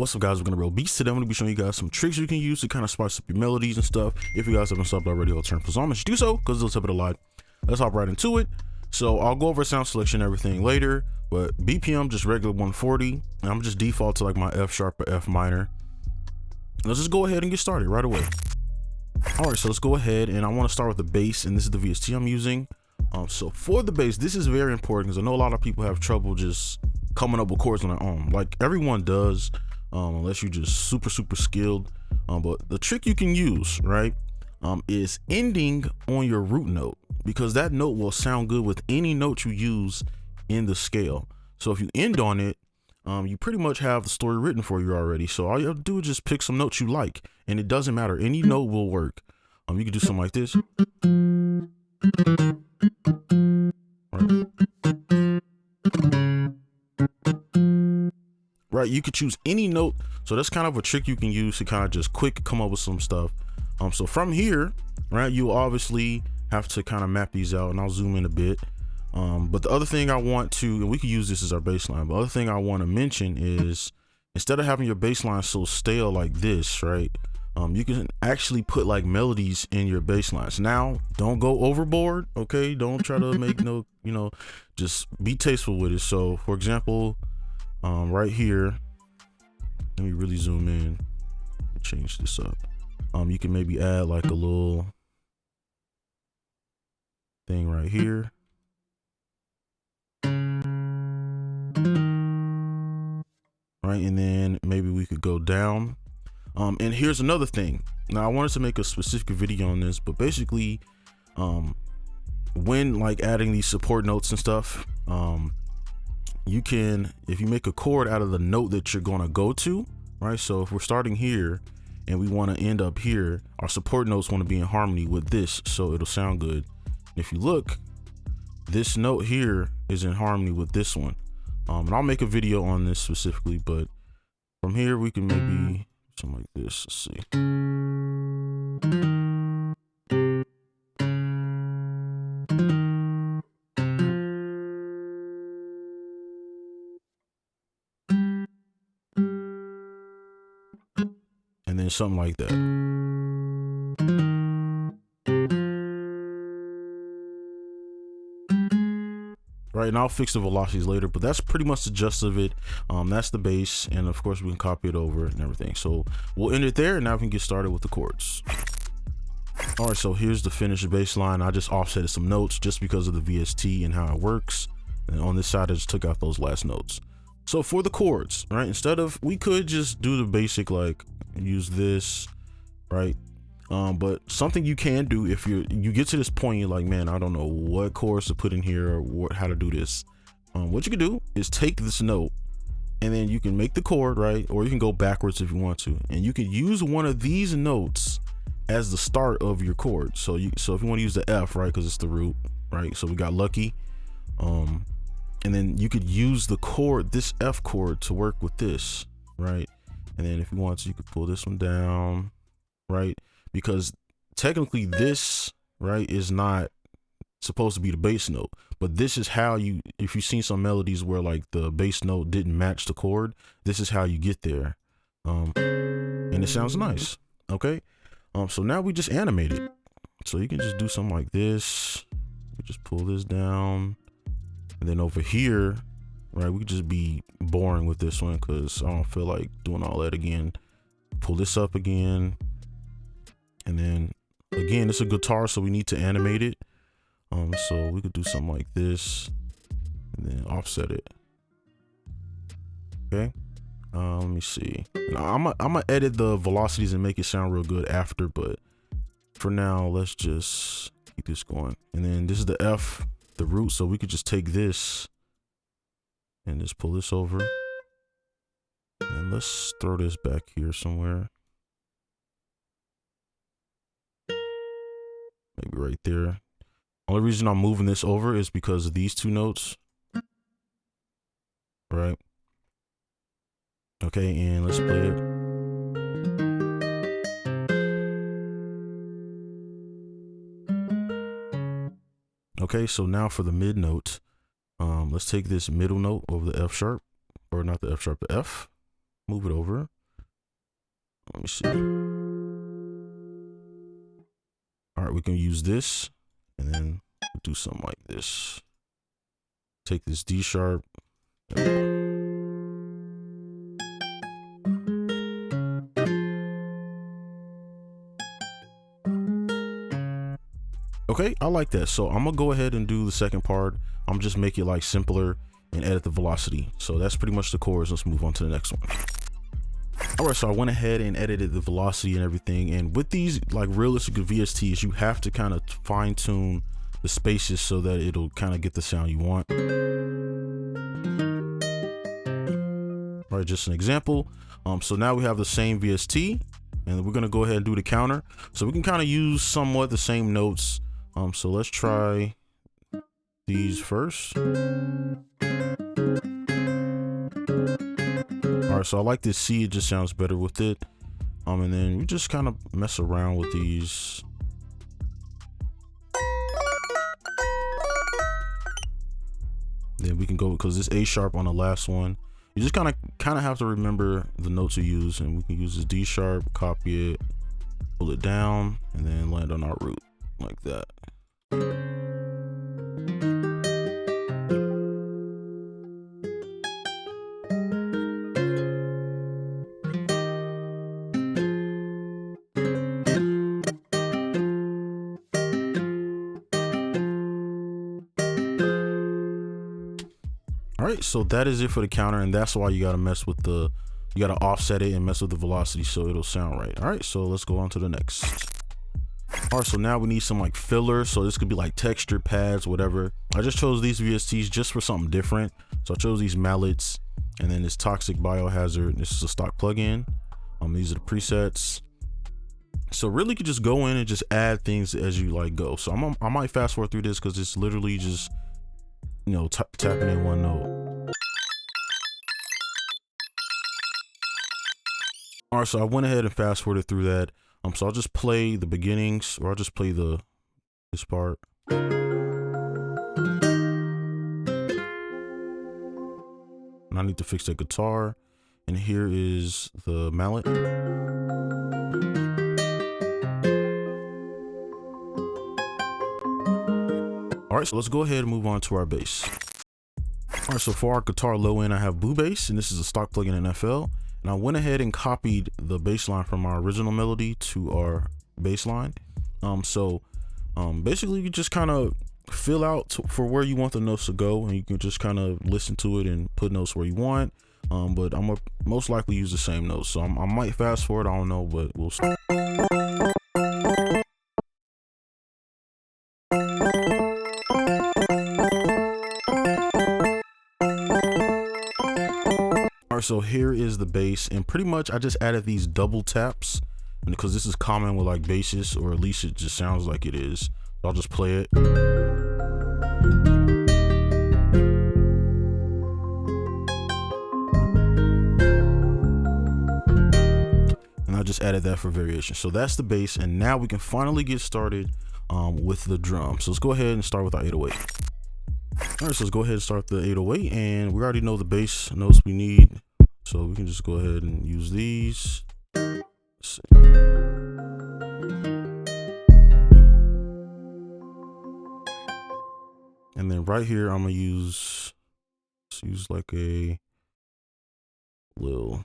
What's up, guys? We're gonna real beats today. I'm gonna be showing you guys some tricks you can use to kind of spice up your melodies and stuff. If you guys haven't subbed already, I'll turn on do so because it'll tip it a lot. Let's hop right into it. So I'll go over sound selection and everything later, but BPM just regular 140, and I'm just default to like my F sharp or F minor. Let's just go ahead and get started right away. All right, so let's go ahead, and I want to start with the bass, and this is the VST I'm using. So for the bass, this is very important because I know a lot of people have trouble just coming up with chords on their own. Like everyone does. Unless you're just super skilled. But the trick you can use, right, is ending on your root note, because that note will sound good with any note you use in the scale. So if you end on it, you pretty much have the story written for you already. So all you have to do is just pick some notes you like, and it doesn't matter, any note will work. You can do something like this. Right, you could choose any note. So that's kind of a trick you can use to kind of just quick come up with some stuff. So from here, right, you obviously have to kind of map these out, and I'll zoom in a bit. But the other thing I want to, and we can use this as our baseline, but the other thing I want to mention is, instead of having your baseline so stale like this, right, you can actually put like melodies in your basslines. Now, don't go overboard, okay? Don't try to make no, just be tasteful with it. So for example, right here, let me really zoom in, change this up. You can maybe add like a little thing right here. Right, and then maybe we could go down. And here's another thing. Now I wanted to make a specific video on this, but basically, when like adding these support notes and stuff, you can, if you make a chord out of the note that you're going to go to, right? So if we're starting here and we want to end up here, our support notes want to be in harmony with this, so it'll sound good. And if you look, this note here is in harmony with this one. And I'll make a video on this specifically, but from here we can maybe something like this. Let's see. And then something like that. Right, and I'll fix the velocities later, but that's pretty much the gist of it. That's the bass, and of course we can copy it over and everything. So we'll end it there, and now we can get started with the chords. All right, so here's the finished bass line. I just offsetted some notes just because of the VST and how it works. And on this side, I just took out those last notes. So for the chords, right, instead of, we could just do the basic, like use this, right? But something you can do if you get to this point, you're like, man, I don't know what chords to put in here or how to do this. What you can do is take this note, and then you can make the chord, right? Or you can go backwards if you want to, and you can use one of these notes as the start of your chord. So if you want to use the F, right, because it's the root, right? So we got lucky. And then you could use the chord, this F chord, to work with this, right? And then if you want to, you could pull this one down, right? Because technically this, right, is not supposed to be the bass note, but this is how you, if you've seen some melodies where like the bass note didn't match the chord, this is how you get there. And it sounds nice, okay? So now we just animate it. So you can just do something like this. You just pull this down. And then over here, right, we could just be boring with this one because I don't feel like doing all that again. Pull this up again. And then again, it's a guitar, so we need to animate it. So we could do something like this and then offset it. Okay. Let me see. Now, I'm gonna edit the velocities and make it sound real good after, but for now, let's just keep this going. And then this is the F, the root, so we could just take this and just pull this over. And let's throw this back here somewhere. Maybe right there. Only reason I'm moving this over is because of these two notes. Right. Okay, and let's play it. Okay, so now for the mid note, let's take this middle note over the F sharp, or not the F sharp, the F. move it over. Let me see. All right, we can use this and then do something like this. Take this D sharp. Okay, I like that. So I'm gonna go ahead and do the second part. I'm just make it like simpler and edit the velocity. So that's pretty much the chords. Let's move on to the next one. All right, so I went ahead and edited the velocity and everything. And with these like realistic VSTs, you have to kind of fine tune the spaces so that it'll kind of get the sound you want. All right, just an example. So now we have the same VST, and we're gonna go ahead and do the counter. So we can kind of use somewhat the same notes. So let's try these first. All right, so I like this C, it just sounds better with it. And then we just kind of mess around with these. Then we can go, because this A sharp on the last one, you just kind of have to remember the notes you use, and we can use this D sharp, copy it, pull it down, and then land on our root like that. All right, so that is it for the counter, and that's why you gotta mess with you gotta offset it and mess with the velocity so it'll sound right. All right, so let's go on to the next. All right, so now we need some like filler. So this could be like texture pads, whatever. I just chose these VSTs just for something different. So I chose these mallets, and then this toxic biohazard. This is a stock plugin. These are the presets. So really, you could just go in and just add things as you like go. So I might fast forward through this because it's literally just, you know, tapping in one note. All right, so I went ahead and fast forwarded through that. So I'll just play the beginnings, or I'll just play this part. And I need to fix that guitar. And here is the mallet. All right, so let's go ahead and move on to our bass. All right, so for our guitar low end, I have Boo Bass, and this is a stock plugin in FL. And I went ahead and copied the bass line from our original melody to our bass line. Basically you just kind of fill out for where you want the notes to go, and you can just kind of listen to it and put notes where you want. But I'm gonna most likely use the same notes. So I might fast forward, I don't know, but we'll see. So here is the bass, and pretty much I just added these double taps, and because this is common with like basses, or at least it just sounds like it is. So I'll just play it. And I just added that for variation. So that's the bass, and now we can finally get started with the drum. So let's go ahead and start with our 808. All right, so let's go ahead and start the 808, and we already know the bass notes we need. So we can just go ahead and use these. And then right here, I'm gonna use like a little.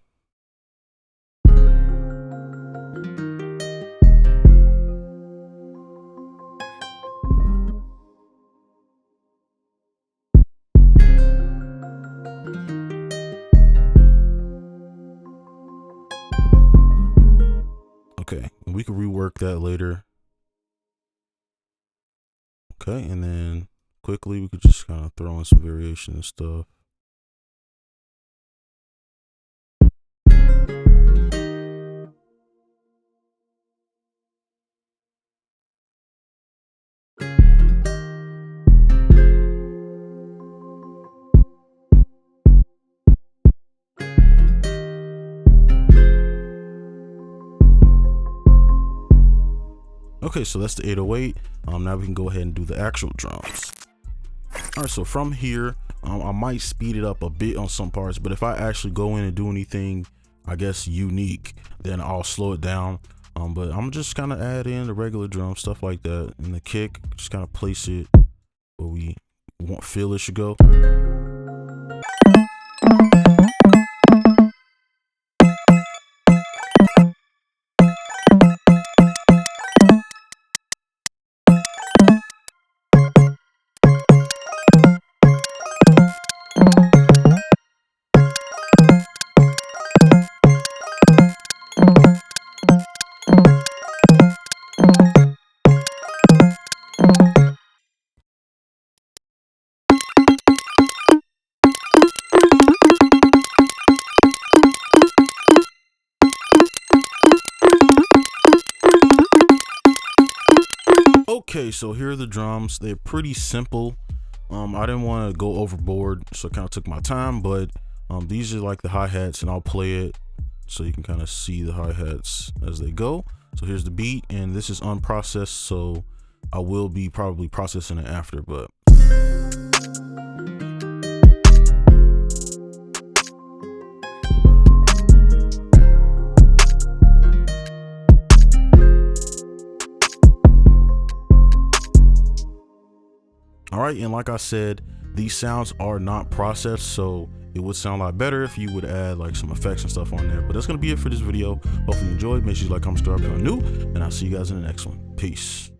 Okay, we can rework that later. Okay, and then quickly we could just kind of throw in some variation and stuff. Okay, so that's the 808. Now we can go ahead and do the actual drums. All right, so from here, I might speed it up a bit on some parts, but if I actually go in and do anything I guess, unique, then I'll slow it down. But I'm just kind of add in the regular drum, stuff like that. And the kick, just kind of place it where we feel it should go. Okay, so here are the drums. They're pretty simple. I didn't want to go overboard, so I kind of took my time, but these are like the hi-hats, and I'll play it so you can kind of see the hi-hats as they go. So here's the beat, and this is unprocessed, so I will be probably processing it after, but all right. And like I said, these sounds are not processed, so it would sound a lot better if you would add like some effects and stuff on there. But that's gonna be it for this video. Hopefully you enjoyed. Make sure you like, comment, subscribe if you're new, and I'll see you guys in the next one. Peace.